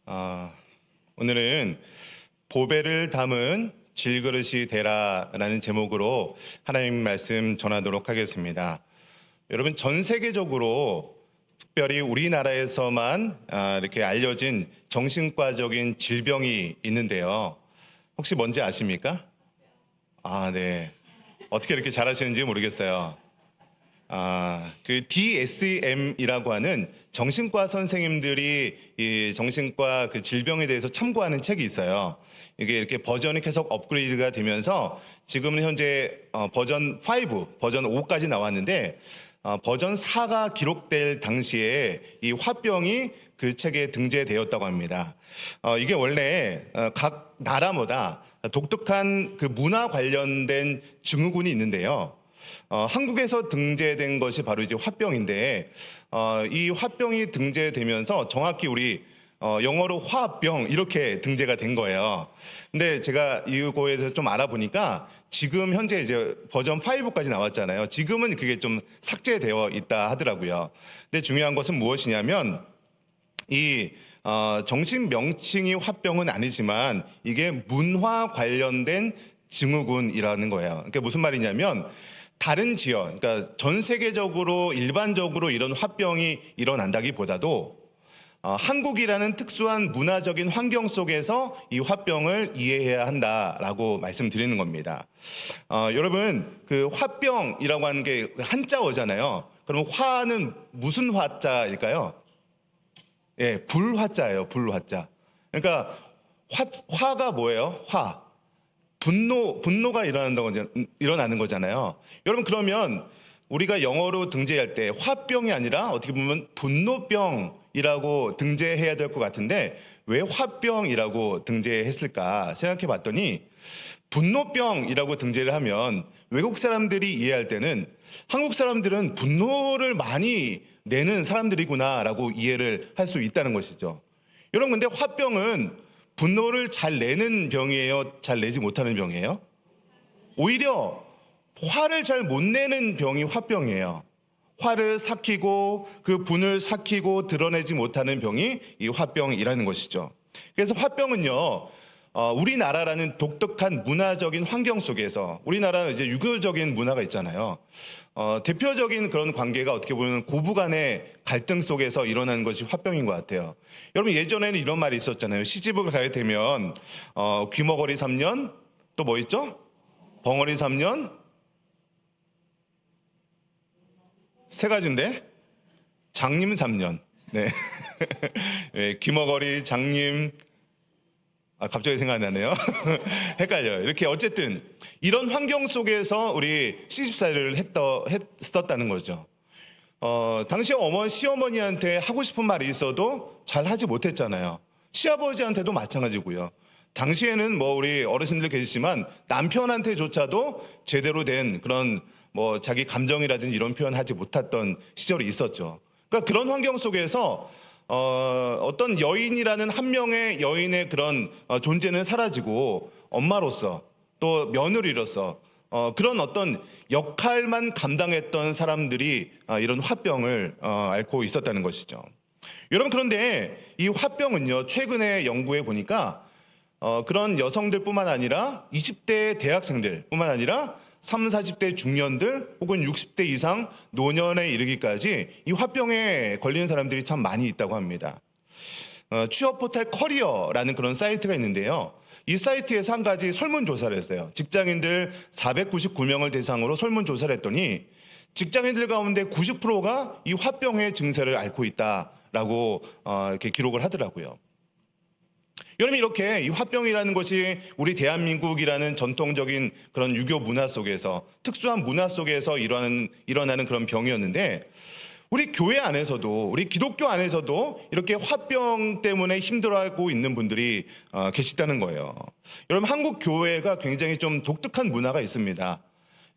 아, 오늘은 보배를 담은 질그릇이 되라라는 제목으로 하나님 말씀 전하도록 하겠습니다. 여러분, 전 세계적으로 특별히 우리나라에서만 이렇게 알려진 정신과적인 질병이 있는데요. 혹시 뭔지 아십니까? 네. 어떻게 이렇게 잘하시는지 모르겠어요. 그 DSM이라고 하는 정신과 선생님들이 이 정신과 그 질병에 대해서 참고하는 책이 있어요. 이게 이렇게 버전이 계속 업그레이드가 되면서 지금은 현재 버전 5, 버전 5까지 나왔는데 버전 4가 기록될 당시에 이 화병이 그 책에 등재되었다고 합니다. 이게 원래 각 나라마다 독특한 그 문화 관련된 증후군이 있는데요. 한국에서 등재된 것이 바로 이제 화병인데, 이 화병이 등재되면서 정확히 우리 영어로 화병 이렇게 등재가 된 거예요. 근데 제가 이거에 대해서 좀 알아보니까 지금 현재 이제 버전 5까지 나왔잖아요. 지금은 그게 좀 삭제되어 있다 하더라고요. 근데 중요한 것은 무엇이냐면 이 정신 명칭이 화병은 아니지만 이게 문화 관련된 증후군이라는 거예요. 그러니까 무슨 말이냐면 다른 지역, 그러니까 전 세계적으로 일반적으로 이런 화병이 일어난다기보다도 한국이라는 특수한 문화적인 환경 속에서 이 화병을 이해해야 한다라고 말씀드리는 겁니다. 여러분, 그 화병이라고 하는 게 한자어잖아요. 그럼 화는 무슨 화자일까요? 예, 불화자예요, 불화자. 그러니까 화가 뭐예요? 분노가 일어나는 거잖아요. 여러분, 그러면 우리가 영어로 등재할 때 화병이 아니라 어떻게 보면 분노병이라고 등재해야 될 것 같은데 왜 화병이라고 등재했을까 생각해 봤더니 분노병이라고 등재를 하면 외국 사람들이 이해할 때는 한국 사람들은 분노를 많이 내는 사람들이구나라고 이해를 할 수 있다는 것이죠. 여러분, 근데 화병은 분노를 잘 내는 병이에요? 잘 내지 못하는 병이에요? 오히려 화를 잘 못 내는 병이 화병이에요. 화를 삭히고 그 분을 삭히고 드러내지 못하는 병이 이 화병이라는 것이죠. 그래서 화병은요, 우리나라라는 독특한 문화적인 환경 속에서 우리나라는 이제 유교적인 문화가 있잖아요. 대표적인 그런 관계가 어떻게 보면 고부 간의 갈등 속에서 일어나는 것이 화병인 것 같아요. 여러분, 예전에는 이런 말이 있었잖아요. 시집을 가게 되면 귀머거리 3년, 또 뭐 있죠? 벙어리 3년, 세 가지인데 장님 3년. 네. 네, 귀머거리, 장님, 갑자기 생각나네요. 헷갈려요. 이렇게 어쨌든 이런 환경 속에서 우리 시집살이를 했었다는 거죠. 당시 시어머니한테 하고 싶은 말이 있어도 잘 하지 못했잖아요. 시아버지한테도 마찬가지고요. 당시에는 뭐 우리 어르신들 계시지만 남편한테조차도 제대로 된 그런 뭐 자기 감정이라든지 이런 표현 하지 못했던 시절이 있었죠. 그러니까 그런 환경 속에서 어떤 여인이라는 한 명의 여인의 그런 존재는 사라지고 엄마로서 또 며느리로서 그런 어떤 역할만 감당했던 사람들이 이런 화병을 앓고 있었다는 것이죠. 여러분, 그런데 이 화병은요, 최근에 연구해 보니까 그런 여성들뿐만 아니라 20대 대학생들뿐만 아니라 30, 40대 중년들 혹은 60대 이상 노년에 이르기까지 이 화병에 걸리는 사람들이 참 많이 있다고 합니다. 취업 포털 커리어라는 그런 사이트가 있는데요. 이 사이트에서 한 가지 설문조사를 했어요. 직장인들 499명을 대상으로 설문조사를 했더니 직장인들 가운데 90%가 이 화병의 증세를 앓고 있다라고 이렇게 기록을 하더라고요. 여러분, 이렇게 이 화병이라는 것이 우리 대한민국이라는 전통적인 그런 유교 문화 속에서 특수한 문화 속에서 일어나는 그런 병이었는데 우리 교회 안에서도 우리 기독교 안에서도 이렇게 화병 때문에 힘들어하고 있는 분들이 계시다는 거예요. 여러분, 한국 교회가 굉장히 좀 독특한 문화가 있습니다.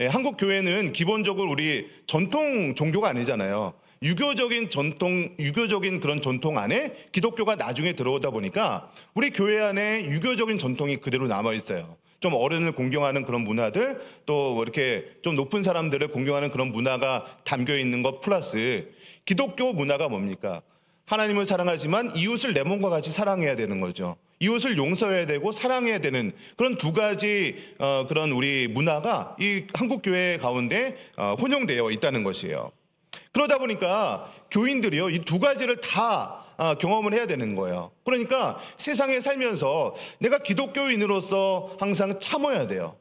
한국 교회는 기본적으로 우리 전통 종교가 아니잖아요. 유교적인 그런 전통 안에 기독교가 나중에 들어오다 보니까 우리 교회 안에 유교적인 전통이 그대로 남아 있어요. 좀 어른을 공경하는 그런 문화들, 또 이렇게 좀 높은 사람들을 공경하는 그런 문화가 담겨 있는 것 플러스 기독교 문화가 뭡니까? 하나님을 사랑하지만 이웃을 내 몸과 같이 사랑해야 되는 거죠. 이웃을 용서해야 되고 사랑해야 되는 그런 두 가지 그런 우리 문화가 이 한국 교회 가운데 혼용되어 있다는 것이에요. 그러다 보니까 교인들이요, 이 두 가지를 다 경험을 해야 되는 거예요. 그러니까 세상에 살면서 내가 기독교인으로서 항상 참아야 돼요.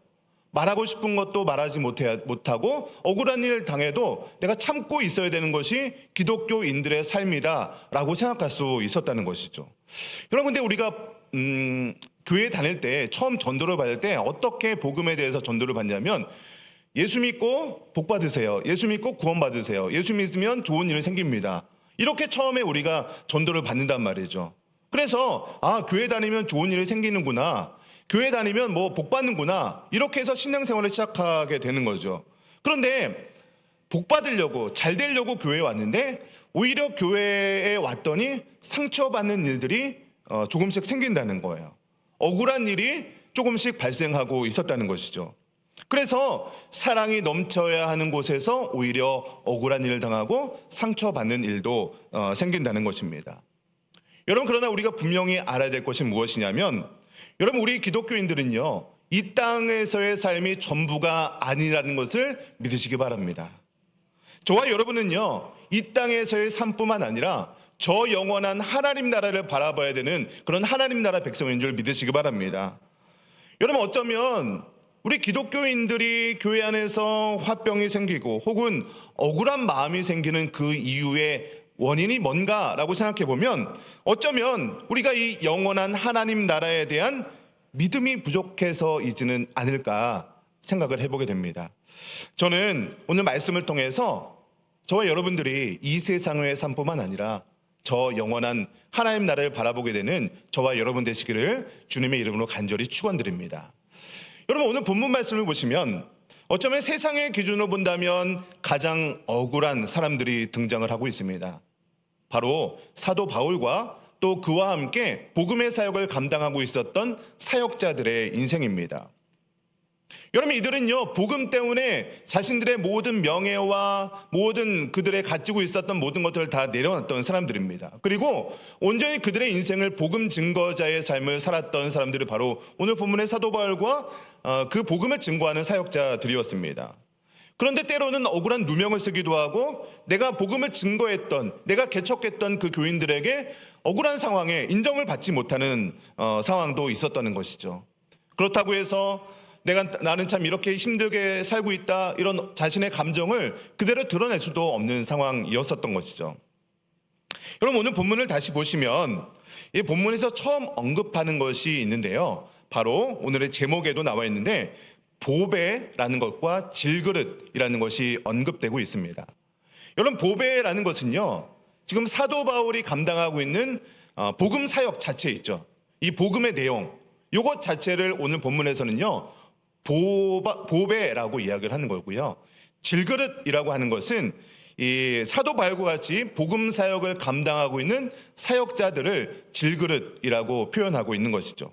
말하고 싶은 것도 말하지 못하고 억울한 일 당해도 내가 참고 있어야 되는 것이 기독교인들의 삶이다라고 생각할 수 있었다는 것이죠. 여러분, 근데 우리가 교회 다닐 때 처음 전도를 받을 때 어떻게 복음에 대해서 전도를 받냐면 예수 믿고 복 받으세요. 예수 믿고 구원 받으세요. 예수 믿으면 좋은 일이 생깁니다. 이렇게 처음에 우리가 전도를 받는단 말이죠. 그래서 교회 다니면 좋은 일이 생기는구나, 교회 다니면 뭐 복 받는구나, 이렇게 해서 신앙생활을 시작하게 되는 거죠. 그런데 복 받으려고 잘 되려고 교회에 왔는데 오히려 교회에 왔더니 상처받는 일들이 조금씩 생긴다는 거예요. 억울한 일이 조금씩 발생하고 있었다는 것이죠. 그래서 사랑이 넘쳐야 하는 곳에서 오히려 억울한 일을 당하고 상처받는 일도 생긴다는 것입니다. 여러분, 그러나 우리가 분명히 알아야 될 것이 무엇이냐면, 여러분, 우리 기독교인들은요, 이 땅에서의 삶이 전부가 아니라는 것을 믿으시기 바랍니다. 저와 여러분은요, 이 땅에서의 삶뿐만 아니라 저 영원한 하나님 나라를 바라봐야 되는 그런 하나님 나라 백성인 줄 믿으시기 바랍니다. 여러분, 어쩌면 우리 기독교인들이 교회 안에서 화병이 생기고 혹은 억울한 마음이 생기는 그 이유의 원인이 뭔가라고 생각해 보면 어쩌면 우리가 이 영원한 하나님 나라에 대한 믿음이 부족해서이지는 않을까 생각을 해보게 됩니다. 저는 오늘 말씀을 통해서 저와 여러분들이 이 세상의 삶뿐만 아니라 저 영원한 하나님 나라를 바라보게 되는 저와 여러분 되시기를 주님의 이름으로 간절히 축원드립니다. 여러분, 오늘 본문 말씀을 보시면 어쩌면 세상의 기준으로 본다면 가장 억울한 사람들이 등장을 하고 있습니다. 바로 사도 바울과 또 그와 함께 복음의 사역을 감당하고 있었던 사역자들의 인생입니다. 여러분, 이들은요, 복음 때문에 자신들의 모든 명예와 모든 그들의 가지고 있었던 모든 것들을 다 내려놨던 사람들입니다. 그리고 온전히 그들의 인생을 복음 증거자의 삶을 살았던 사람들이 바로 오늘 본문의 사도 바울과 그 복음을 증거하는 사역자들이었습니다. 그런데 때로는 억울한 누명을 쓰기도 하고 내가 복음을 증거했던, 내가 개척했던 그 교인들에게 억울한 상황에 인정을 받지 못하는 상황도 있었다는 것이죠. 그렇다고 해서 나는 참 이렇게 힘들게 살고 있다, 이런 자신의 감정을 그대로 드러낼 수도 없는 상황이었었던 것이죠. 여러분, 오늘 본문을 다시 보시면 이 본문에서 처음 언급하는 것이 있는데요, 바로 오늘의 제목에도 나와 있는데 보배라는 것과 질그릇이라는 것이 언급되고 있습니다. 여러분, 보배라는 것은요, 지금 사도 바울이 감당하고 있는 복음 사역 자체 있죠. 이 복음의 내용, 이것 자체를 오늘 본문에서는요, 보배라고 이야기를 하는 거고요. 질그릇이라고 하는 것은 이 사도 바울과 같이 복음 사역을 감당하고 있는 사역자들을 질그릇이라고 표현하고 있는 것이죠.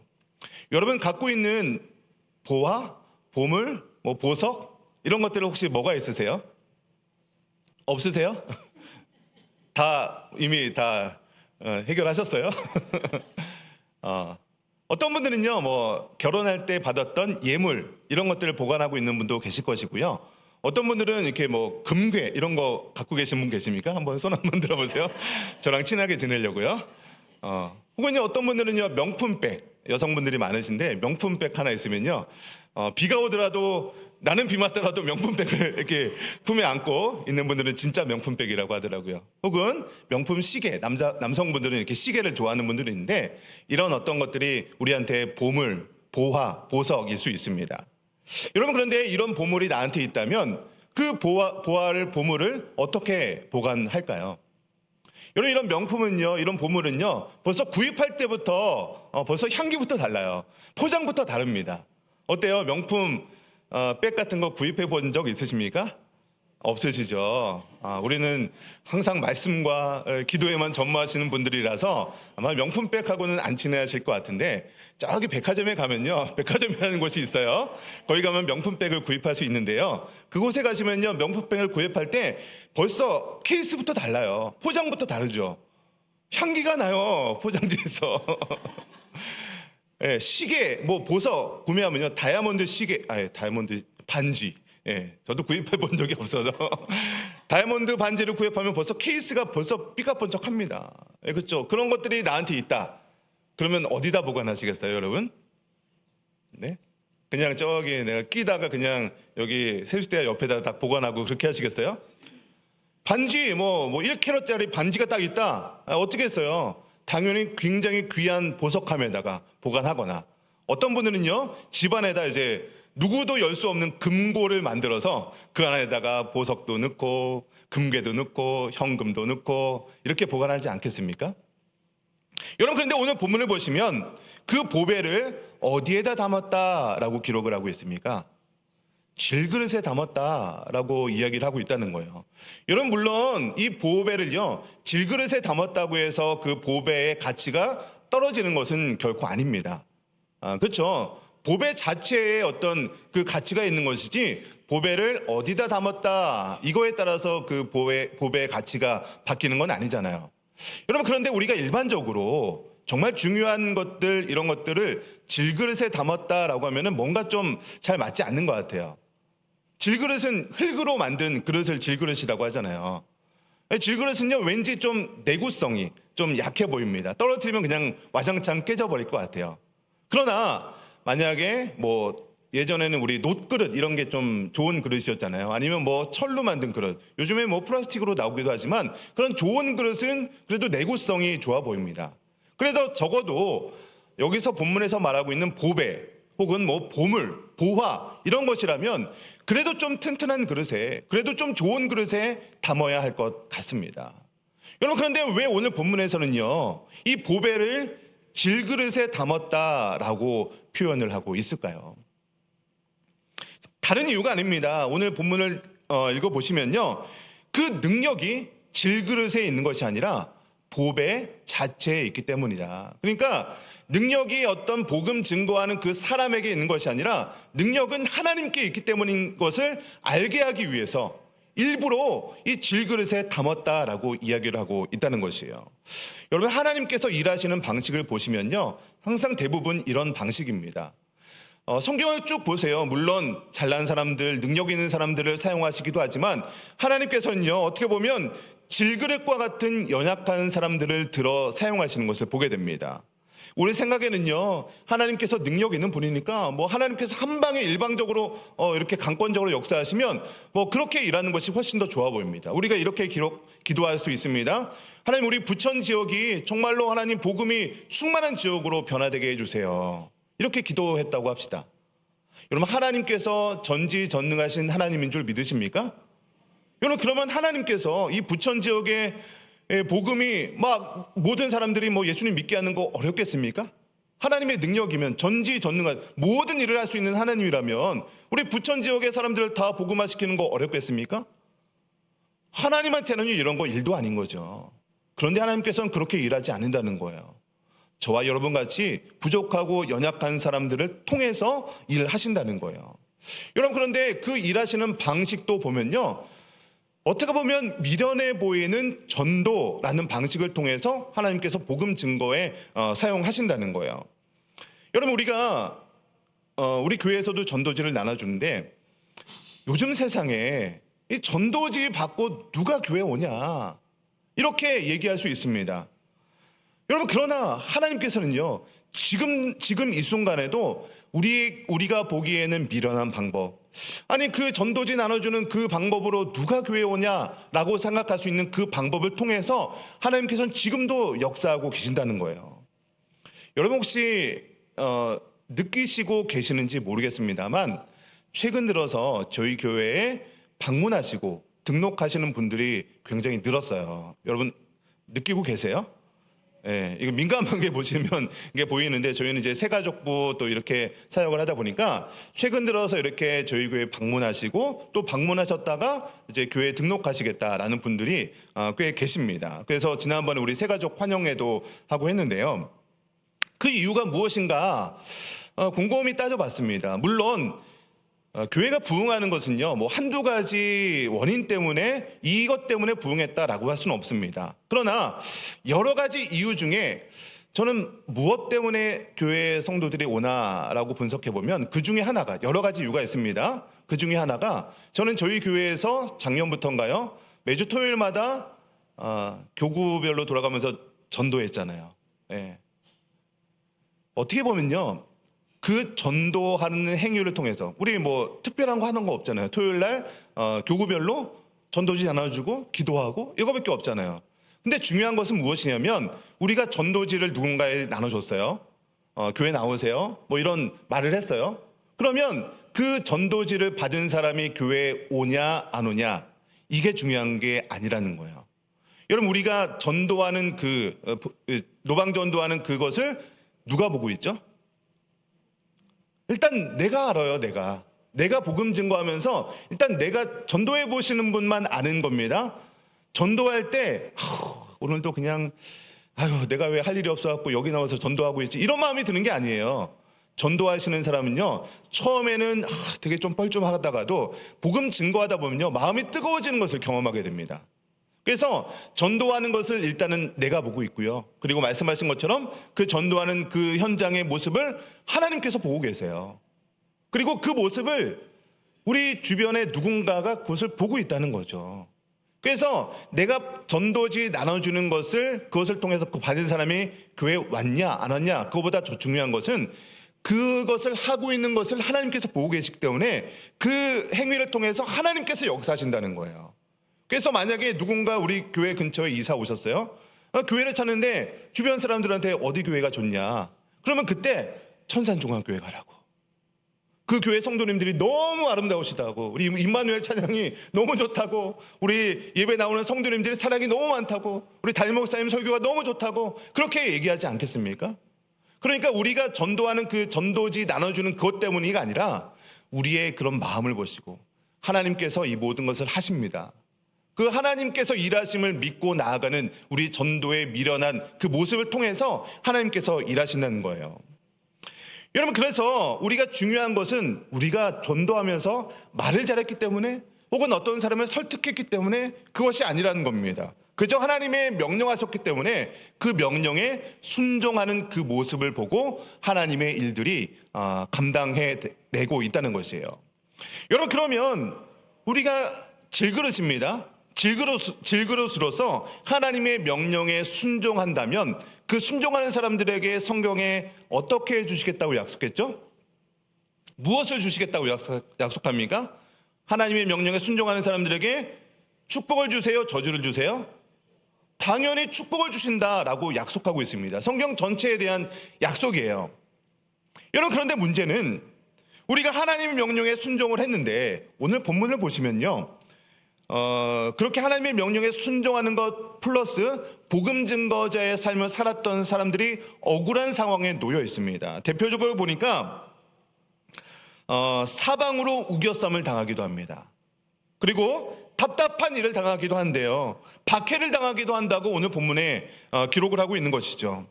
여러분, 갖고 있는 보화, 보물, 보석 이런 것들 혹시 뭐가 있으세요? 없으세요? 이미 다 해결하셨어요? 어떤 분들은요, 결혼할 때 받았던 예물 이런 것들을 보관하고 있는 분도 계실 것이고요. 어떤 분들은 이렇게 금괴 이런 거 갖고 계신 분 계십니까? 한번 손 한번 들어보세요. 저랑 친하게 지내려고요. 혹은요, 어떤 분들은요, 명품백, 여성분들이 많으신데 명품백 하나 있으면요, 비가 오더라도, 나는 비 맞더라도 명품백을 이렇게 품에 안고 있는 분들은 진짜 명품백이라고 하더라고요. 혹은 명품 시계, 남성분들은 이렇게 시계를 좋아하는 분들이 있는데 이런 어떤 것들이 우리한테 보물, 보화, 보석일 수 있습니다. 여러분, 그런데 이런 보물이 나한테 있다면 그 보화를, 보물을 어떻게 보관할까요? 여러분, 이런 명품은요, 이런 보물은요, 벌써 구입할 때부터 벌써 향기부터 달라요. 포장부터 다릅니다. 어때요? 명품 백 같은 거 구입해 본 적 있으십니까? 없으시죠? 우리는 항상 말씀과 기도에만 전무하시는 분들이라서 아마 명품백하고는 안 친해하실 것 같은데, 저기 백화점에 가면요, 백화점이라는 곳이 있어요. 거기 가면 명품백을 구입할 수 있는데요, 그곳에 가시면요, 명품백을 구입할 때 벌써 케이스부터 달라요. 포장부터 다르죠. 향기가 나요, 포장지에서. 예, 시계, 뭐 보석 구매하면요, 다이아몬드 시계, 다이아몬드 반지. 예, 저도 구입해 본 적이 없어서 다이아몬드 반지를 구입하면 벌써 케이스가 벌써 삐까번쩍합니다. 예, 그렇죠. 그런 것들이 나한테 있다. 그러면 어디다 보관하시겠어요, 여러분? 네? 그냥 저기 내가 끼다가 그냥 여기 세숫대 옆에다 딱 보관하고 그렇게 하시겠어요? 반지 뭐 1캐럿짜리 반지가 딱 있다. 어떻게 했어요? 당연히 굉장히 귀한 보석함에다가 보관하거나, 어떤 분들은요, 집안에다 이제 누구도 열 수 없는 금고를 만들어서 그 안에다가 보석도 넣고 금괴도 넣고 현금도 넣고 이렇게 보관하지 않겠습니까? 여러분, 그런데 오늘 본문을 보시면 그 보배를 어디에다 담았다라고 기록을 하고 있습니까? 질그릇에 담았다라고 이야기를 하고 있다는 거예요. 여러분, 물론 이 보배를요, 질그릇에 담았다고 해서 그 보배의 가치가 떨어지는 것은 결코 아닙니다. 그렇죠. 보배 자체에 어떤 그 가치가 있는 것이지, 보배를 어디다 담았다 이거에 따라서 그 보배의 가치가 바뀌는 건 아니잖아요. 여러분, 그런데 우리가 일반적으로 정말 중요한 것들, 이런 것들을 질그릇에 담았다라고 하면은 뭔가 좀 잘 맞지 않는 것 같아요. 질그릇은 흙으로 만든 그릇을 질그릇이라고 하잖아요. 질그릇은요, 왠지 좀 내구성이 좀 약해 보입니다. 떨어뜨리면 그냥 와장창 깨져버릴 것 같아요. 그러나 만약에 뭐 예전에는 우리 놋그릇 이런 게 좀 좋은 그릇이었잖아요. 아니면 뭐 철로 만든 그릇, 요즘에 뭐 플라스틱으로 나오기도 하지만 그런 좋은 그릇은 그래도 내구성이 좋아 보입니다. 그래서 적어도 여기서 본문에서 말하고 있는 보배 혹은 뭐 보물, 보화 이런 것이라면 그래도 좀 튼튼한 그릇에, 그래도 좀 좋은 그릇에 담아야 할 것 같습니다. 여러분, 그런데 왜 오늘 본문에서는요, 이 보배를 질그릇에 담았다라고 표현을 하고 있을까요? 다른 이유가 아닙니다. 오늘 본문을 읽어보시면요, 그 능력이 질그릇에 있는 것이 아니라 보배 자체에 있기 때문이다. 그러니까 능력이 어떤 복음 증거하는 그 사람에게 있는 것이 아니라 능력은 하나님께 있기 때문인 것을 알게 하기 위해서 일부러 이 질그릇에 담았다라고 이야기를 하고 있다는 것이에요. 여러분, 하나님께서 일하시는 방식을 보시면요, 항상 대부분 이런 방식입니다. 성경을 쭉 보세요. 물론 잘난 사람들, 능력 있는 사람들을 사용하시기도 하지만 하나님께서는요, 어떻게 보면 질그릇과 같은 연약한 사람들을 들어 사용하시는 것을 보게 됩니다. 우리 생각에는요, 하나님께서 능력 있는 분이니까 뭐 하나님께서 한 방에 일방적으로 이렇게 강권적으로 역사하시면 뭐 그렇게 일하는 것이 훨씬 더 좋아 보입니다. 우리가 이렇게 기도할 수 있습니다. 하나님, 우리 부천 지역이 정말로 하나님 복음이 충만한 지역으로 변화되게 해주세요. 이렇게 기도했다고 합시다. 여러분, 하나님께서 전지전능하신 하나님인 줄 믿으십니까? 여러분, 그러면 하나님께서 이 부천 지역에 복음이 막 모든 사람들이 뭐 예수님 믿게 하는 거 어렵겠습니까? 하나님의 능력이면, 전지전능한 모든 일을 할 수 있는 하나님이라면 우리 부천 지역의 사람들을 다 복음화시키는 거 어렵겠습니까? 하나님한테는 이런 거 일도 아닌 거죠. 그런데 하나님께서는 그렇게 일하지 않는다는 거예요. 저와 여러분 같이 부족하고 연약한 사람들을 통해서 일하신다는 거예요. 여러분, 그런데 그 일하시는 방식도 보면요, 어떻게 보면 미련해 보이는 전도라는 방식을 통해서 하나님께서 복음 증거에 사용하신다는 거예요. 여러분, 우리가 우리 교회에서도 전도지를 나눠주는데 요즘 세상에 이 전도지 받고 누가 교회 오냐 이렇게 얘기할 수 있습니다. 여러분, 그러나 하나님께서는요, 지금 이 순간에도 우리가 보기에는 미련한 방법, 아니 그 전도지 나눠주는 그 방법으로 누가 교회 오냐라고 생각할 수 있는 그 방법을 통해서 하나님께서는 지금도 역사하고 계신다는 거예요. 여러분, 혹시 느끼시고 계시는지 모르겠습니다만 최근 들어서 저희 교회에 방문하시고 등록하시는 분들이 굉장히 늘었어요. 여러분, 느끼고 계세요? 예, 이거 민감한 게 보시면 이게 보이는데, 저희는 이제 새가족부 또 이렇게 사역을 하다 보니까 최근 들어서 이렇게 저희 교회 방문하시고 또 방문하셨다가 이제 교회에 등록하시겠다라는 분들이 꽤 계십니다. 그래서 지난번에 우리 새가족 환영회도 하고 했는데요. 그 이유가 무엇인가 곰곰이 따져봤습니다. 물론 교회가 부흥하는 것은요, 뭐 한두 가지 원인 때문에 이것 때문에 부흥했다라고 할 수는 없습니다. 그러나 여러 가지 이유 중에 저는 무엇 때문에 교회 성도들이 오나라고 분석해 보면 그 중에 하나가, 여러 가지 이유가 있습니다. 그 중에 하나가, 저는 저희 교회에서 작년부터인가요, 매주 토요일마다 교구별로 돌아가면서 전도했잖아요. 예. 어떻게 보면요, 그 전도하는 행위를 통해서 우리 뭐 특별한 거 하는 거 없잖아요. 토요일 날 교구별로 전도지 나눠주고 기도하고 이거밖에 없잖아요. 근데 중요한 것은 무엇이냐면, 우리가 전도지를 누군가에 나눠줬어요. 교회 나오세요, 뭐 이런 말을 했어요. 그러면 그 전도지를 받은 사람이 교회에 오냐 안 오냐, 이게 중요한 게 아니라는 거예요. 여러분, 우리가 전도하는 노방 전도하는 그것을 누가 보고 있죠? 일단 내가 알아요. 내가 복음 증거하면서 일단 내가 전도해 보시는 분만 아는 겁니다. 전도할 때 오늘도 그냥 내가 왜 할 일이 없어갖고 여기 나와서 전도하고 있지, 이런 마음이 드는 게 아니에요. 전도하시는 사람은요, 처음에는 되게 좀 뻘쭘하다가도 복음 증거하다 보면요, 마음이 뜨거워지는 것을 경험하게 됩니다. 그래서 전도하는 것을 일단은 내가 보고 있고요, 그리고 말씀하신 것처럼 그 전도하는 그 현장의 모습을 하나님께서 보고 계세요. 그리고 그 모습을 우리 주변에 누군가가 그것을 보고 있다는 거죠. 그래서 내가 전도지 나눠주는 것을, 그것을 통해서 그 받은 사람이 교회에 왔냐 안 왔냐, 그거보다 더 중요한 것은 그것을 하고 있는 것을 하나님께서 보고 계시기 때문에 그 행위를 통해서 하나님께서 역사하신다는 거예요. 그래서 만약에 누군가 우리 교회 근처에 이사 오셨어요. 교회를 찾는데 주변 사람들한테 어디 교회가 좋냐, 그러면 그때 천산중앙교회 가라고. 그 교회 성도님들이 너무 아름다우시다고, 우리 임마누엘 찬양이 너무 좋다고, 우리 예배 나오는 성도님들이 사랑이 너무 많다고, 우리 담임 목사님 설교가 너무 좋다고 그렇게 얘기하지 않겠습니까? 그러니까 우리가 전도하는 그 전도지 나눠주는 그것 때문이가 아니라 우리의 그런 마음을 보시고 하나님께서 이 모든 것을 하십니다. 그 하나님께서 일하심을 믿고 나아가는 우리 전도의 미련한 그 모습을 통해서 하나님께서 일하신다는 거예요. 여러분, 그래서 우리가 중요한 것은 우리가 전도하면서 말을 잘했기 때문에 혹은 어떤 사람을 설득했기 때문에 그것이 아니라는 겁니다. 그저 하나님의 명령하셨기 때문에 그 명령에 순종하는 그 모습을 보고 하나님의 일들이 감당해내고 있다는 것이에요. 여러분, 그러면 우리가 질그릇입니다. 질그릇으로서 하나님의 명령에 순종한다면 그 순종하는 사람들에게 성경에 어떻게 해주시겠다고 약속했죠? 무엇을 주시겠다고 약속합니까? 하나님의 명령에 순종하는 사람들에게 축복을 주세요, 저주를 주세요? 당연히 축복을 주신다라고 약속하고 있습니다. 성경 전체에 대한 약속이에요. 여러분, 그런데 문제는 우리가 하나님의 명령에 순종을 했는데, 오늘 본문을 보시면요, 그렇게 하나님의 명령에 순종하는 것 플러스 복음 증거자의 삶을 살았던 사람들이 억울한 상황에 놓여 있습니다. 대표적으로 보니까 사방으로 우겨쌈을 당하기도 합니다. 그리고 답답한 일을 당하기도 한데요, 박해를 당하기도 한다고 오늘 본문에 기록을 하고 있는 것이죠.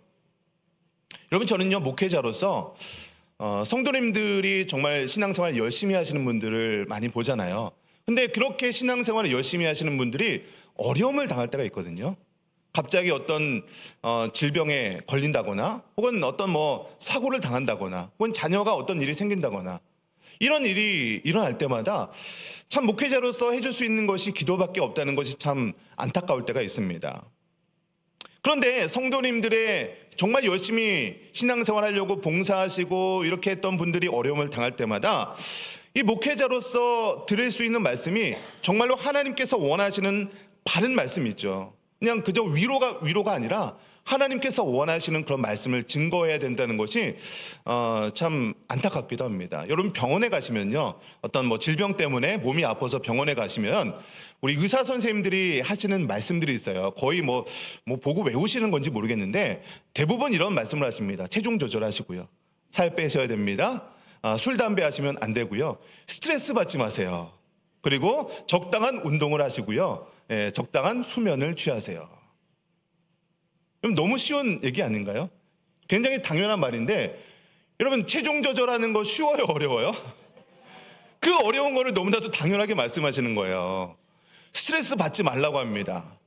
여러분, 저는요, 목회자로서 성도님들이 정말 신앙생활 열심히 하시는 분들을 많이 보잖아요. 근데 그렇게 신앙생활을 열심히 하시는 분들이 어려움을 당할 때가 있거든요. 갑자기 어떤 질병에 걸린다거나, 혹은 어떤 사고를 당한다거나, 혹은 자녀가 어떤 일이 생긴다거나, 이런 일이 일어날 때마다 참 목회자로서 해줄 수 있는 것이 기도밖에 없다는 것이 참 안타까울 때가 있습니다. 그런데 성도님들의 정말 열심히 신앙생활 하려고 봉사하시고 이렇게 했던 분들이 어려움을 당할 때마다 이 목회자로서 드릴 수 있는 말씀이 정말로 하나님께서 원하시는 바른 말씀이죠. 그냥 그저 위로가 아니라 하나님께서 원하시는 그런 말씀을 증거해야 된다는 것이 참 안타깝기도 합니다. 여러분, 병원에 가시면요, 어떤 질병 때문에 몸이 아파서 병원에 가시면 우리 의사 선생님들이 하시는 말씀들이 있어요. 거의 보고 외우시는 건지 모르겠는데 대부분 이런 말씀을 하십니다. 체중 조절하시고요, 살 빼셔야 됩니다. 술, 담배 하시면 안 되고요, 스트레스 받지 마세요. 그리고 적당한 운동을 하시고요, 적당한 수면을 취하세요. 그럼 너무 쉬운 얘기 아닌가요? 굉장히 당연한 말인데, 여러분, 체중 조절하는 거 쉬워요, 어려워요? 그 그 어려운 거를 너무나도 당연하게 말씀하시는 거예요. 스트레스 받지 말라고 합니다.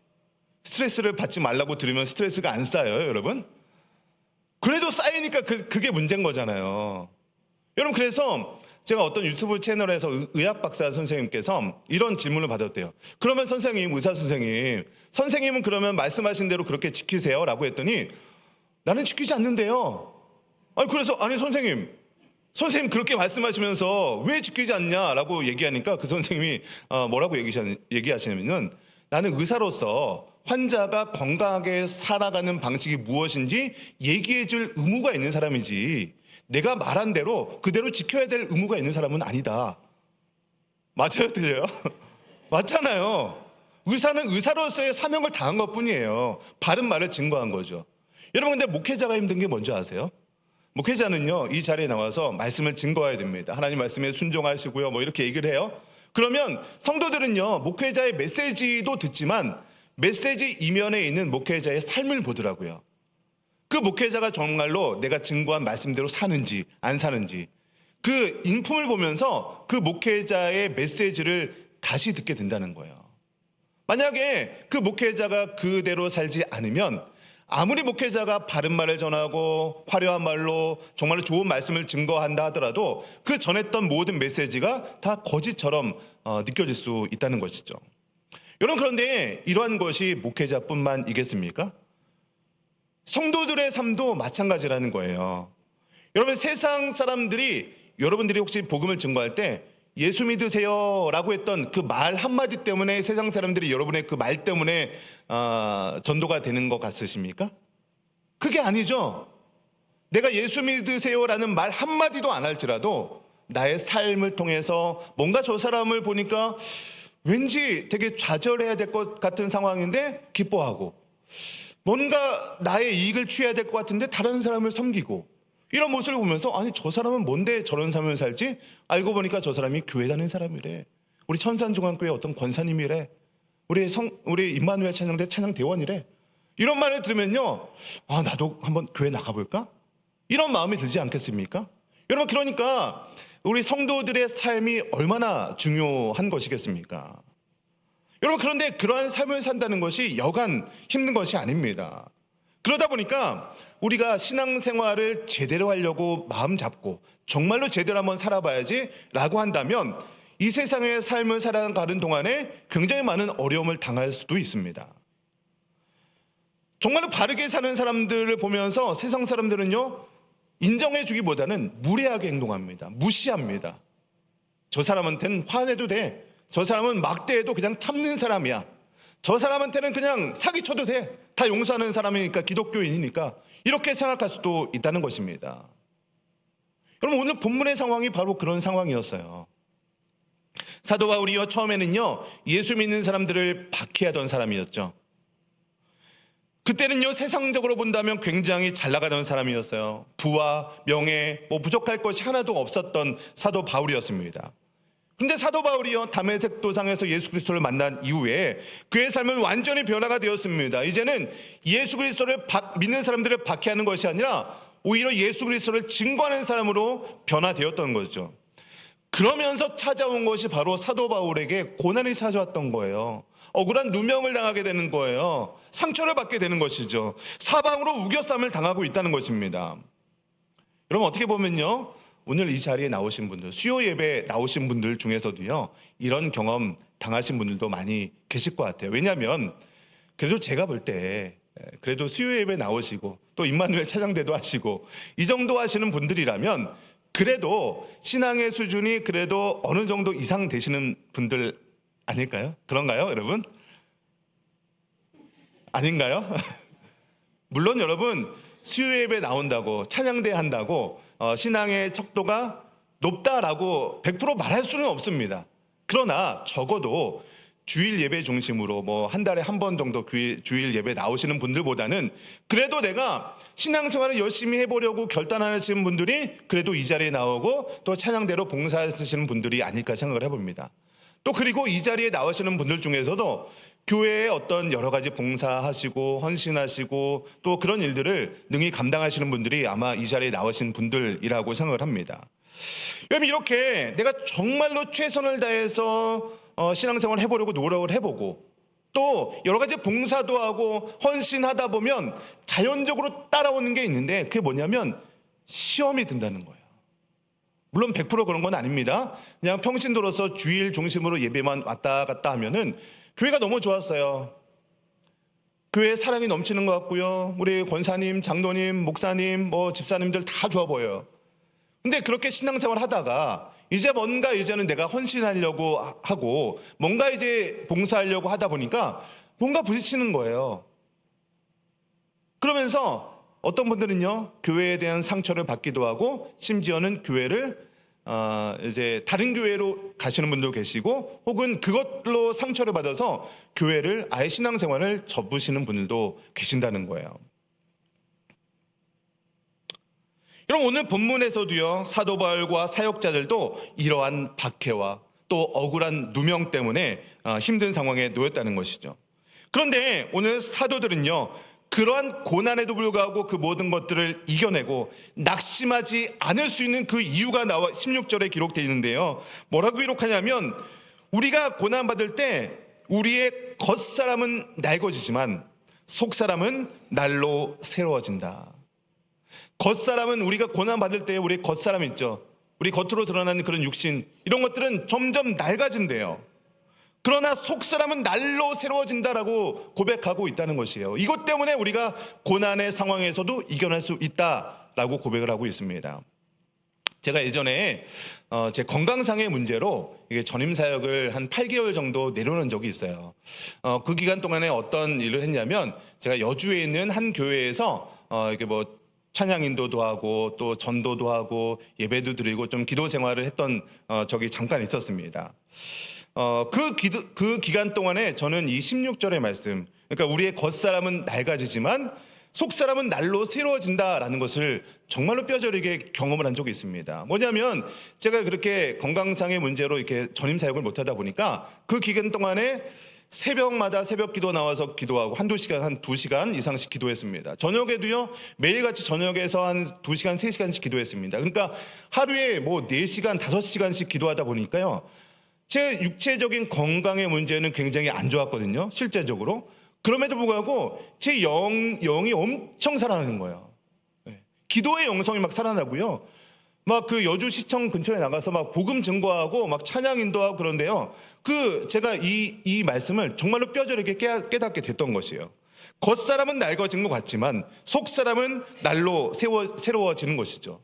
스트레스를 받지 말라고 들으면 스트레스가 안 쌓여요, 여러분? 그래도 쌓이니까 그게 문제인 거잖아요. 여러분, 그래서 제가 어떤 유튜브 채널에서 의학 박사 선생님께서 이런 질문을 받았대요. 그러면 선생님, 의사 선생님, 선생님은 그러면 말씀하신 대로 그렇게 지키세요? 라고 했더니 나는 지키지 않는데요. 그래서 아니 선생님 그렇게 말씀하시면서 왜 지키지 않냐라고 얘기하니까 그 선생님이 뭐라고 얘기하시냐면은 나는 의사로서 환자가 건강하게 살아가는 방식이 무엇인지 얘기해 줄 의무가 있는 사람이지 내가 말한 대로 그대로 지켜야 될 의무가 있는 사람은 아니다. 맞아요, 틀려요? 맞잖아요. 의사는 의사로서의 사명을 다한 것뿐이에요. 바른 말을 증거한 거죠. 여러분, 근데 목회자가 힘든 게 뭔지 아세요? 목회자는요, 이 자리에 나와서 말씀을 증거해야 됩니다. 하나님 말씀에 순종하시고요, 뭐 이렇게 얘기를 해요. 그러면 성도들은요, 목회자의 메시지도 듣지만 메시지 이면에 있는 목회자의 삶을 보더라고요. 그 목회자가 정말로 내가 증거한 말씀대로 사는지 안 사는지 그 인품을 보면서 그 목회자의 메시지를 다시 듣게 된다는 거예요. 만약에 그 목회자가 그대로 살지 않으면 아무리 목회자가 바른 말을 전하고 화려한 말로 정말로 좋은 말씀을 증거한다 하더라도 그 전했던 모든 메시지가 다 거짓처럼 느껴질 수 있다는 것이죠. 여러분, 그런데 이러한 것이 목회자뿐만이겠습니까? 성도들의 삶도 마찬가지라는 거예요. 여러분, 세상 사람들이 여러분들이 혹시 복음을 증거할 때 예수 믿으세요 라고 했던 그 말 한마디 때문에 세상 사람들이 여러분의 그 말 때문에 전도가 되는 것 같으십니까? 그게 아니죠. 내가 예수 믿으세요 라는 말 한마디도 안 할지라도 나의 삶을 통해서 뭔가 저 사람을 보니까 왠지 되게 좌절해야 될 것 같은 상황인데 기뻐하고, 뭔가 나의 이익을 취해야 될 것 같은데 다른 사람을 섬기고, 이런 모습을 보면서 아니 저 사람은 뭔데 저런 삶을 살지? 알고 보니까 저 사람이 교회 다니는 사람이래. 우리 천산중앙교회 어떤 권사님이래. 우리 임마누엘 찬양대 찬양대원이래. 이런 말을 들으면요, 나도 한번 교회 나가볼까? 이런 마음이 들지 않겠습니까? 여러분, 그러니까 우리 성도들의 삶이 얼마나 중요한 것이겠습니까? 여러분, 그런데 그러한 삶을 산다는 것이 여간 힘든 것이 아닙니다. 그러다 보니까 우리가 신앙생활을 제대로 하려고 마음 잡고 정말로 제대로 한번 살아봐야지 라고 한다면 이 세상의 삶을 살아가는 동안에 굉장히 많은 어려움을 당할 수도 있습니다. 정말로 바르게 사는 사람들을 보면서 세상 사람들은요, 인정해 주기보다는 무례하게 행동합니다. 무시합니다. 저 사람한테는 화내도 돼. 저 사람은 막대해도 그냥 참는 사람이야. 저 사람한테는 그냥 사기쳐도 돼. 다 용서하는 사람이니까, 기독교인이니까. 이렇게 생각할 수도 있다는 것입니다. 여러분, 오늘 본문의 상황이 바로 그런 상황이었어요. 사도 바울이요, 처음에는요, 예수 믿는 사람들을 박해하던 사람이었죠. 그때는요, 세상적으로 본다면 굉장히 잘 나가던 사람이었어요. 부와 명예, 부족할 것이 하나도 없었던 사도 바울이었습니다. 근데 사도 바울이요, 다메섹 도상에서 예수 그리스도를 만난 이후에 그의 삶은 완전히 변화가 되었습니다. 이제는 예수 그리스도를 믿는 사람들을 박해하는 것이 아니라 오히려 예수 그리스도를 증거하는 사람으로 변화되었던 거죠. 그러면서 찾아온 것이 바로 사도 바울에게 고난이 찾아왔던 거예요. 억울한 누명을 당하게 되는 거예요. 상처를 받게 되는 것이죠. 사방으로 우겨쌈을 당하고 있다는 것입니다. 여러분, 어떻게 보면요, 오늘 이 자리에 나오신 분들, 수요 예배 나오신 분들 중에서도요, 이런 경험 당하신 분들도 많이 계실 것 같아요. 왜냐하면 그래도 제가 볼 때 그래도 수요 예배 나오시고 또 임마누엘 찬양대도 하시고 이 정도 하시는 분들이라면 그래도 신앙의 수준이 그래도 어느 정도 이상 되시는 분들 아닐까요? 그런가요, 여러분? 아닌가요? 물론 여러분, 수요 예배 나온다고 찬양대 한다고 신앙의 척도가 높다라고 100% 말할 수는 없습니다. 그러나 적어도 주일 예배 중심으로 한 달에 한 번 정도 주일 예배 나오시는 분들보다는 그래도 내가 신앙생활을 열심히 해보려고 결단하시는 분들이 그래도 이 자리에 나오고 또 찬양대로 봉사하시는 분들이 아닐까 생각을 해봅니다. 또 그리고 이 자리에 나오시는 분들 중에서도 교회에 어떤 여러 가지 봉사하시고 헌신하시고 또 그런 일들을 능히 감당하시는 분들이 아마 이 자리에 나오신 분들이라고 생각을 합니다. 여러분, 이렇게 내가 정말로 최선을 다해서 신앙생활을 해보려고 노력을 해보고 또 여러 가지 봉사도 하고 헌신하다 보면 자연적으로 따라오는 게 있는데, 그게 뭐냐면 시험이 든다는 거예요. 물론 100% 그런 건 아닙니다. 그냥 평신도로서 주일 중심으로 예배만 왔다 갔다 하면은 교회가 너무 좋았어요. 교회에 사랑이 넘치는 것 같고요. 우리 권사님, 장로님, 목사님, 집사님들 다 좋아 보여요. 근데 그렇게 신앙생활 하다가 이제 뭔가 이제는 내가 헌신하려고 하고 뭔가 이제 봉사하려고 하다 보니까 뭔가 부딪히는 거예요. 그러면서 어떤 분들은요, 교회에 대한 상처를 받기도 하고 심지어는 교회를 이제 다른 교회로 가시는 분도 계시고, 혹은 그것로 상처를 받아서 교회를 아예 신앙생활을 접으시는 분들도 계신다는 거예요. 여러분, 오늘 본문에서도요, 사도 바울과 사역자들도 이러한 박해와 또 억울한 누명 때문에 힘든 상황에 놓였다는 것이죠. 그런데 오늘 사도들은요, 그러한 고난에도 불구하고 그 모든 것들을 이겨내고 낙심하지 않을 수 있는 그 이유가 나와 16절에 기록되어 있는데요, 뭐라고 기록하냐면, 우리가 고난받을 때 우리의 겉사람은 낡아지지만 속사람은 날로 새로워진다. 겉사람은, 우리가 고난받을 때 우리 겉사람 있죠, 우리 겉으로 드러나는 그런 육신, 이런 것들은 점점 낡아진대요. 그러나 속사람은 날로 새로워진다라고 고백하고 있다는 것이에요. 이것 때문에 우리가 고난의 상황에서도 이겨낼 수 있다라고 고백을 하고 있습니다. 제가 예전에 제 건강상의 문제로 이게 전임 사역을 한 8개월 정도 내려놓은 적이 있어요. 그 기간 동안에 어떤 일을 했냐면, 제가 여주에 있는 한 교회에서 이게 찬양 인도도 하고 또 전도도 하고 예배도 드리고 좀 기도 생활을 했던 적이 잠깐 있었습니다. 그 기간 동안에 저는 이 16절의 말씀, 그러니까 우리의 겉사람은 낡아지지만 속사람은 날로 새로워진다라는 것을 정말로 뼈저리게 경험을 한 적이 있습니다. 뭐냐면, 제가 그렇게 건강상의 문제로 이렇게 전임 사역을 못하다 보니까 그 기간 동안에 새벽마다 새벽 기도 나와서 기도하고 한두 시간, 한 2시간 이상씩 기도했습니다. 저녁에도요, 매일같이 저녁에서 한 2시간, 3시간씩 기도했습니다. 그러니까 하루에 4시간, 5시간씩 기도하다 보니까요, 제 육체적인 건강의 문제는 굉장히 안 좋았거든요, 실제적으로. 그럼에도 불구하고 제 영이 엄청 살아나는 거예요. 기도의 영성이 막 살아나고요, 막 그 여주시청 근처에 나가서 막 복음 증거하고 막 찬양 인도하고 그런데요, 제가 이 말씀을 정말로 뼈저리게 깨닫게 됐던 것이에요. 겉사람은 낡아진 것 같지만 속사람은 날로 새로워지는 것이죠.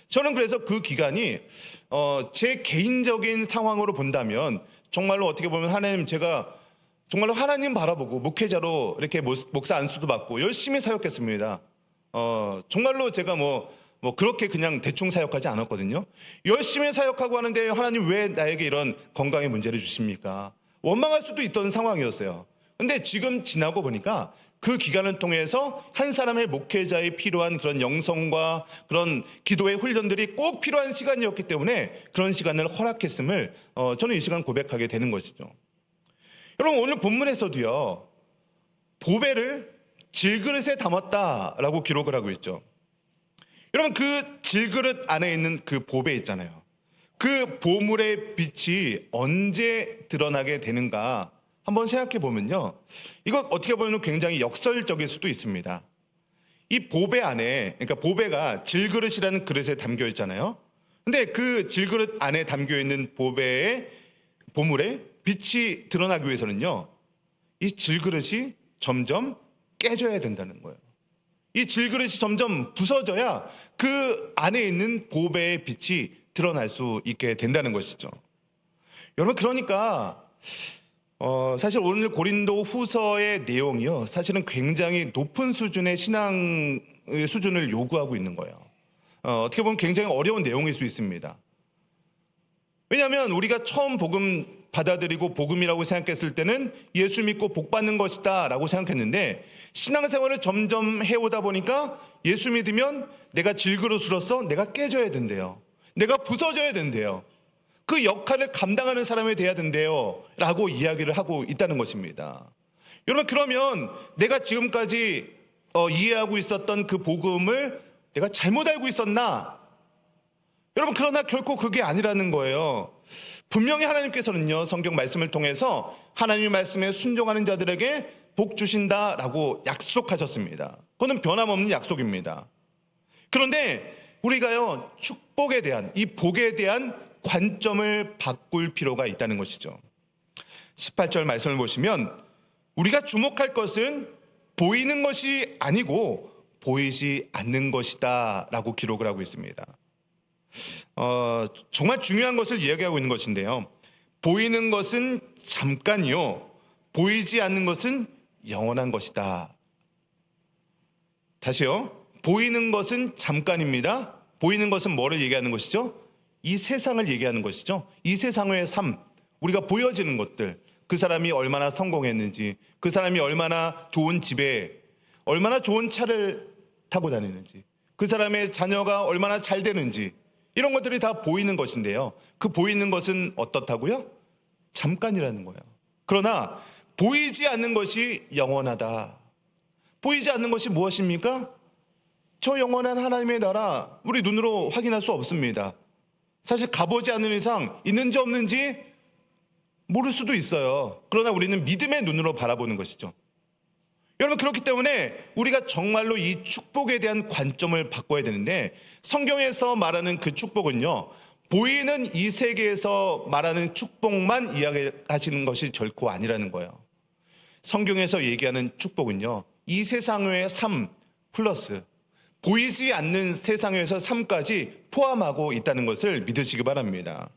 저는 그래서 그 기간이 제 개인적인 상황으로 본다면 정말로 어떻게 보면 하나님, 제가 정말로 하나님 바라보고 목회자로 이렇게 목사 안수도 받고 열심히 사역했습니다. 정말로 제가 그렇게 그냥 대충 사역하지 않았거든요. 열심히 사역하고 하는데 하나님 왜 나에게 이런 건강의 문제를 주십니까? 원망할 수도 있던 상황이었어요. 근데 지금 지나고 보니까 그 기간을 통해서 한 사람의 목회자에 필요한 그런 영성과 그런 기도의 훈련들이 꼭 필요한 시간이었기 때문에 그런 시간을 허락했음을 저는 이 시간 고백하게 되는 것이죠. 여러분, 오늘 본문에서도요, 보배를 질그릇에 담았다라고 기록을 하고 있죠. 여러분, 그 질그릇 안에 있는 그 보배 있잖아요. 그 보물의 빛이 언제 드러나게 되는가 한번 생각해 보면요, 이거 어떻게 보면 굉장히 역설적일 수도 있습니다. 이 보배 안에, 그러니까 보배가 질그릇이라는 그릇에 담겨 있잖아요. 근데 그 질그릇 안에 담겨 있는 보배의 보물의 빛이 드러나기 위해서는요, 이 질그릇이 점점 깨져야 된다는 거예요. 이 질그릇이 점점 부서져야 그 안에 있는 보배의 빛이 드러날 수 있게 된다는 것이죠. 여러분, 그러니까 사실 오늘 고린도 후서의 내용이요, 사실은 굉장히 높은 수준의 신앙 수준을 요구하고 있는 거예요. 어떻게 보면 굉장히 어려운 내용일 수 있습니다. 왜냐하면 우리가 처음 복음 받아들이고 복음이라고 생각했을 때는 예수 믿고 복 받는 것이다 라고 생각했는데, 신앙생활을 점점 해오다 보니까 예수 믿으면 내가 질그릇으로서 내가 깨져야 된대요. 내가 부서져야 된대요. 그 역할을 감당하는 사람이 돼야 된대요 라고 이야기를 하고 있다는 것입니다. 여러분, 그러면 내가 지금까지 이해하고 있었던 그 복음을 내가 잘못 알고 있었나? 여러분, 그러나 결코 그게 아니라는 거예요. 분명히 하나님께서는요, 성경 말씀을 통해서 하나님의 말씀에 순종하는 자들에게 복 주신다라고 약속하셨습니다. 그거는 변함없는 약속입니다. 그런데 우리가요, 축복에 대한, 이 복에 대한 관점을 바꿀 필요가 있다는 것이죠. 18절 말씀을 보시면 우리가 주목할 것은 보이는 것이 아니고 보이지 않는 것이다 라고 기록을 하고 있습니다. 정말 중요한 것을 이야기하고 있는 것인데요, 보이는 것은 잠깐이요, 보이지 않는 것은 영원한 것이다. 다시요, 보이는 것은 잠깐입니다. 보이는 것은 뭐를 얘기하는 것이죠? 이 세상을 얘기하는 것이죠. 이 세상의 삶, 우리가 보여지는 것들, 그 사람이 얼마나 성공했는지, 그 사람이 얼마나 좋은 집에 얼마나 좋은 차를 타고 다니는지, 그 사람의 자녀가 얼마나 잘 되는지, 이런 것들이 다 보이는 것인데요, 그 보이는 것은 어떻다고요? 잠깐이라는 거예요. 그러나 보이지 않는 것이 영원하다. 보이지 않는 것이 무엇입니까? 저 영원한 하나님의 나라, 우리 눈으로 확인할 수 없습니다. 사실 가보지 않는 이상 있는지 없는지 모를 수도 있어요. 그러나 우리는 믿음의 눈으로 바라보는 것이죠. 여러분, 그렇기 때문에 우리가 정말로 이 축복에 대한 관점을 바꿔야 되는데, 성경에서 말하는 그 축복은요, 보이는 이 세계에서 말하는 축복만 이야기하시는 것이 결코 아니라는 거예요. 성경에서 얘기하는 축복은요, 이 세상의 삶 플러스 보이지 않는 세상에서 삶까지 포함하고 있다는 것을 믿으시기 바랍니다.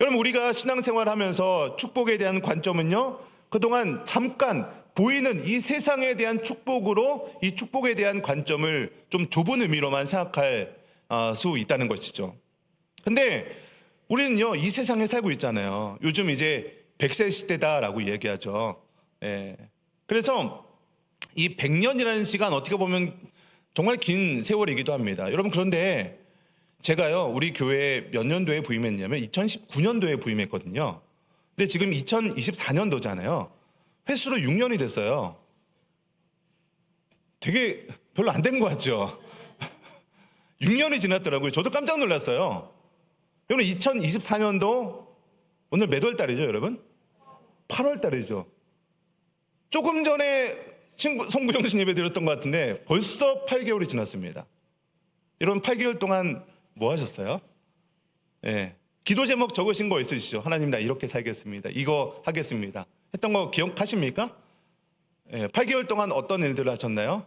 여러분, 우리가 신앙생활하면서 축복에 대한 관점은요, 그동안 잠깐 보이는 이 세상에 대한 축복으로 이 축복에 대한 관점을 좀 좁은 의미로만 생각할 수 있다는 것이죠. 근데 우리는요, 이 세상에 살고 있잖아요. 요즘 이제 100세 시대다라고 얘기하죠. 그래서 이 100년이라는 시간, 어떻게 보면 정말 긴 세월이기도 합니다. 여러분, 그런데 제가요, 우리 교회에 몇 년도에 부임했냐면 2019년도에 부임했거든요. 근데 지금 2024년도잖아요. 횟수로 6년이 됐어요. 되게 별로 안 된 것 같죠? 6년이 지났더라고요. 저도 깜짝 놀랐어요. 여러분, 2024년도 오늘 몇 월 달이죠, 여러분? 8월 달이죠. 조금 전에 송구영신 예배 드렸던 것 같은데 벌써 8개월이 지났습니다. 여러분, 8개월 동안 뭐 하셨어요? 기도 제목 적으신 거 있으시죠? 하나님, 나 이렇게 살겠습니다, 이거 하겠습니다 했던 거 기억하십니까? 8개월 동안 어떤 일들을 하셨나요?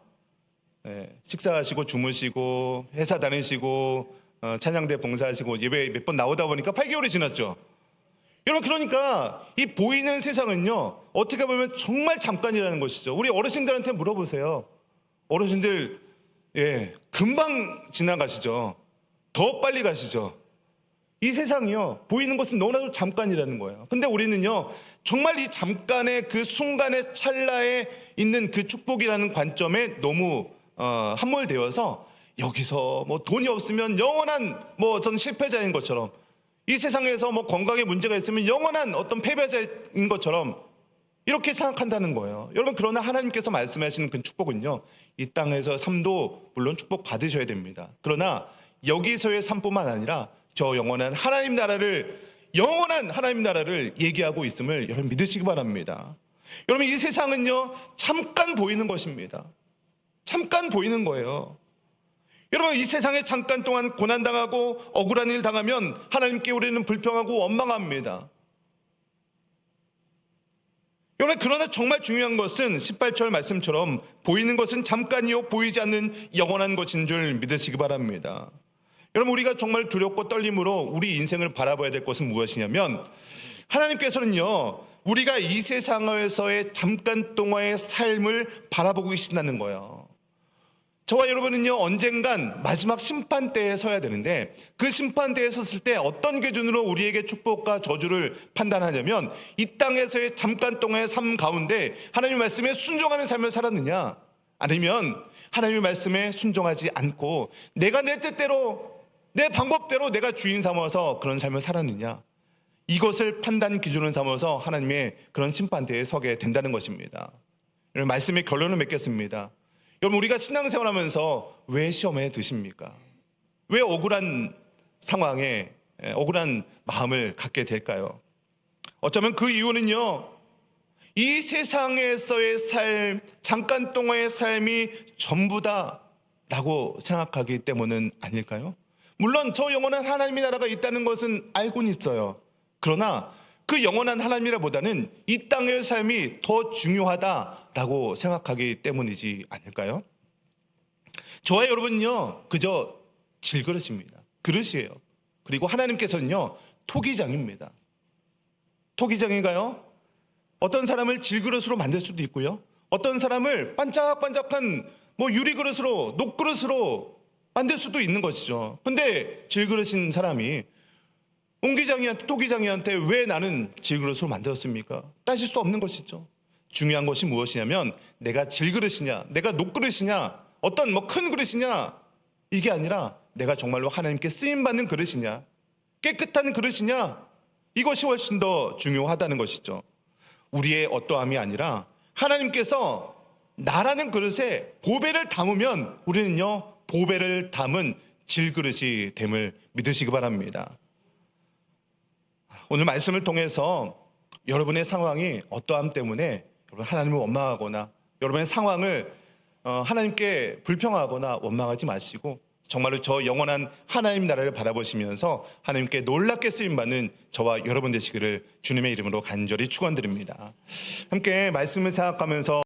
식사하시고 주무시고 회사 다니시고 찬양대 봉사하시고 예배 몇 번 나오다 보니까 8개월이 지났죠. 여러분, 그러니까 이 보이는 세상은요, 어떻게 보면 정말 잠깐이라는 것이죠. 우리 어르신들한테 물어보세요. 어르신들 금방 지나가시죠. 더 빨리 가시죠. 이 세상이요, 보이는 것은 너무나도 잠깐이라는 거예요. 근데 우리는요, 정말 이 잠깐의 그 순간의 찰나에 있는 그 축복이라는 관점에 너무 함몰되어서 여기서 뭐 돈이 없으면 영원한 뭐 어떤 실패자인 것처럼, 이 세상에서 뭐 건강에 문제가 있으면 영원한 어떤 패배자인 것처럼 이렇게 생각한다는 거예요. 여러분, 그러나 하나님께서 말씀하시는 그 축복은요, 이 땅에서 삶도 물론 축복 받으셔야 됩니다. 그러나 여기서의 삶뿐만 아니라 저 영원한 하나님 나라를 얘기하고 있음을 여러분 믿으시기 바랍니다. 여러분, 이 세상은요, 잠깐 보이는 것입니다. 잠깐 보이는 거예요. 여러분, 이 세상에 잠깐 동안 고난당하고 억울한 일 당하면 하나님께 우리는 불평하고 원망합니다. 여러분, 그러나 정말 중요한 것은 18절 말씀처럼 보이는 것은 잠깐이요 보이지 않는 영원한 것인 줄 믿으시기 바랍니다. 여러분, 우리가 정말 두렵고 떨림으로 우리 인생을 바라봐야 될 것은 무엇이냐면, 하나님께서는요, 우리가 이 세상에서의 잠깐 동안의 삶을 바라보고 계신다는 거예요. 저와 여러분은요, 언젠간 마지막 심판대에 서야 되는데, 그 심판대에 섰을 때 어떤 기준으로 우리에게 축복과 저주를 판단하냐면, 이 땅에서의 잠깐 동안의 삶 가운데 하나님의 말씀에 순종하는 삶을 살았느냐, 아니면 하나님의 말씀에 순종하지 않고 내가 내 뜻대로 내 방법대로 내가 주인 삼아서 그런 삶을 살았느냐, 이것을 판단 기준을 삼아서 하나님의 그런 심판대에 서게 된다는 것입니다. 말씀의 결론을 맺겠습니다. 여러분, 우리가 신앙생활하면서 왜 시험에 드십니까? 왜 억울한 상황에 억울한 마음을 갖게 될까요? 어쩌면 그 이유는요, 이 세상에서의 삶, 잠깐 동안의 삶이 전부다라고 생각하기 때문은 아닐까요? 물론 저 영원한 하나님의 나라가 있다는 것은 알고는 있어요. 그러나 그 영원한 하나님이라보다는 이 땅의 삶이 더 중요하다라고 생각하기 때문이지 않을까요? 저와 여러분은요, 그저 질그릇입니다. 그릇이에요. 그리고 하나님께서는요, 토기장입니다. 토기장인가요? 어떤 사람을 질그릇으로 만들 수도 있고요, 어떤 사람을 반짝반짝한 유리그릇으로, 녹그릇으로 만들 수도 있는 것이죠. 근데 질그릇인 사람이 토기장이한테 왜 나는 질그릇으로 만들었습니까? 따질 수 없는 것이죠. 중요한 것이 무엇이냐면 내가 질그릇이냐, 내가 녹그릇이냐, 어떤 큰 그릇이냐, 이게 아니라 내가 정말로 하나님께 쓰임받는 그릇이냐, 깨끗한 그릇이냐, 이것이 훨씬 더 중요하다는 것이죠. 우리의 어떠함이 아니라 하나님께서 나라는 그릇에 보배를 담으면 우리는요, 보배를 담은 질그릇이 됨을 믿으시기 바랍니다. 오늘 말씀을 통해서 여러분의 상황이 어떠함 때문에 여러분 하나님을 원망하거나 여러분의 상황을 하나님께 불평하거나 원망하지 마시고 정말로 저 영원한 하나님 나라를 바라보시면서 하나님께 놀랍게 쓰임받는 저와 여러분 되시기를 주님의 이름으로 간절히 축원드립니다. 함께 말씀을 생각하면서